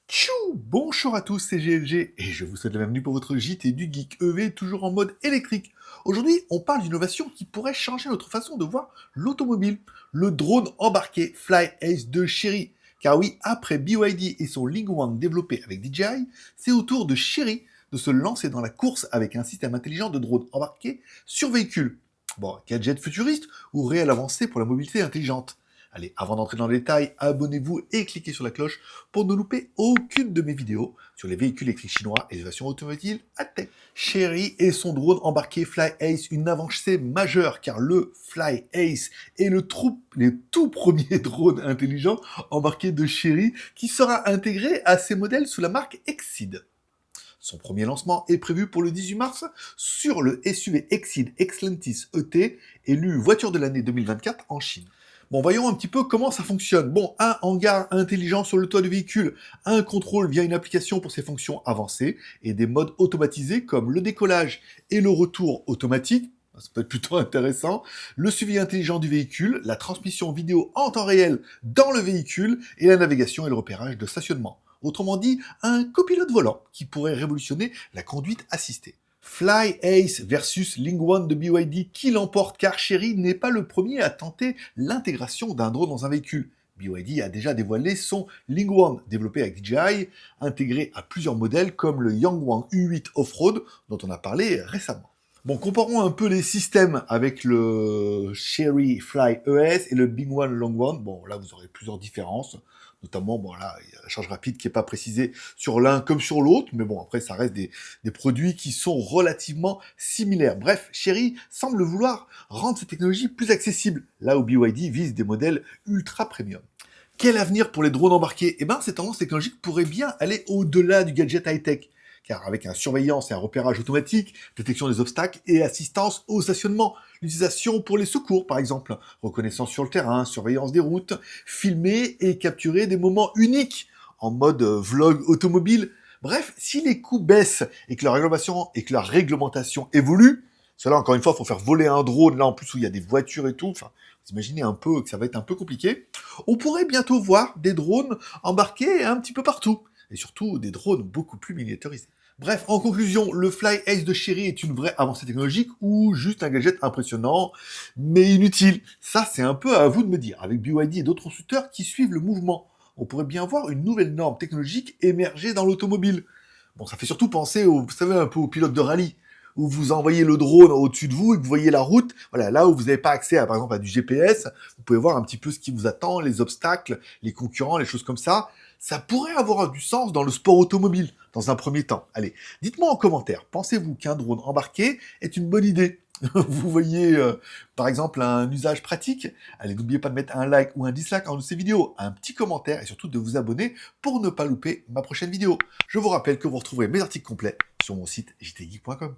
Tchou! Bonjour à tous, c'est GLG et je vous souhaite la bienvenue pour votre JT du Geek EV, toujours en mode électrique. Aujourd'hui, on parle d'innovation qui pourrait changer notre façon de voir l'automobile. Le drone embarqué Fly Ace de Chery. Car oui, après BYD et son Ling One développé avec DJI, c'est au tour de Chery de se lancer dans la course avec un système intelligent de drone embarqué sur véhicule. Bon, gadget futuriste ou réelle avancée pour la mobilité intelligente? Allez, avant d'entrer dans le détail, abonnez-vous et cliquez sur la cloche pour ne louper aucune de mes vidéos sur les véhicules électriques chinois et les versions automobiles à tech. Chery et son drone embarqué Fly Ace, une avancée majeure car le Fly Ace est les tout premiers drones intelligents embarqués de Chery qui sera intégré à ces modèles sous la marque Exceed. Son premier lancement est prévu pour le 18 mars sur le SUV Exceed Excellentis ET, élu voiture de l'année 2024 en Chine. Bon, voyons un petit peu comment ça fonctionne. Bon, un hangar intelligent sur le toit du véhicule, un contrôle via une application pour ses fonctions avancées, et des modes automatisés comme le décollage et le retour automatique, ça peut être plutôt intéressant, le suivi intelligent du véhicule, la transmission vidéo en temps réel dans le véhicule, et la navigation et le repérage de stationnement. Autrement dit, un copilote volant qui pourrait révolutionner la conduite assistée. Fly Ace versus Ling One de BYD, qui l'emporte car Chery n'est pas le premier à tenter l'intégration d'un drone dans un véhicule. BYD a déjà dévoilé son Ling One, développé avec DJI, intégré à plusieurs modèles comme le Yangwang U8 Off-Road, dont on a parlé récemment. Bon, comparons un peu les systèmes avec le Chery Fly ES et le Bing One Long One. Bon, là, vous aurez plusieurs différences. Notamment, bon, là, il y a la charge rapide qui n'est pas précisée sur l'un comme sur l'autre. Mais bon, après, ça reste des produits qui sont relativement similaires. Bref, Chery semble vouloir rendre cette technologie plus accessible, là où BYD vise des modèles ultra premium. Quel avenir pour les drones embarqués? Eh bien, ces tendances technologiques pourraient bien aller au-delà du gadget high-tech. Car avec un surveillance et un repérage automatique, détection des obstacles et assistance au stationnement, l'utilisation pour les secours par exemple, reconnaissance sur le terrain, surveillance des routes, filmer et capturer des moments uniques en mode vlog automobile. Bref, si les coûts baissent et que la réglementation évolue, cela encore une fois, il faut faire voler un drone là en plus où il y a des voitures et tout, enfin, vous imaginez un peu que ça va être un peu compliqué. On pourrait bientôt voir des drones embarqués un petit peu partout et surtout des drones beaucoup plus miniaturisés. Bref, en conclusion, le Fly Ace de Chery est une vraie avancée technologique ou juste un gadget impressionnant, mais inutile? Ça, c'est un peu à vous de me dire. Avec BYD et d'autres constructeurs qui suivent le mouvement, on pourrait bien voir une nouvelle norme technologique émerger dans l'automobile. Bon, ça fait surtout penser, vous savez, un peu aux pilotes de rallye, où vous envoyez le drone au-dessus de vous et que vous voyez la route. Voilà, là où vous n'avez pas accès, par exemple, à du GPS, vous pouvez voir un petit peu ce qui vous attend, les obstacles, les concurrents, les choses comme ça. Ça pourrait avoir du sens dans le sport automobile, dans un premier temps. Allez, dites-moi en commentaire, pensez-vous qu'un drone embarqué est une bonne idée? Vous voyez, par exemple, un usage pratique? Allez, n'oubliez pas de mettre un like ou un dislike en dessous de ces vidéos, un petit commentaire et surtout de vous abonner pour ne pas louper ma prochaine vidéo. Je vous rappelle que vous retrouverez mes articles complets sur mon site jtgeek.com.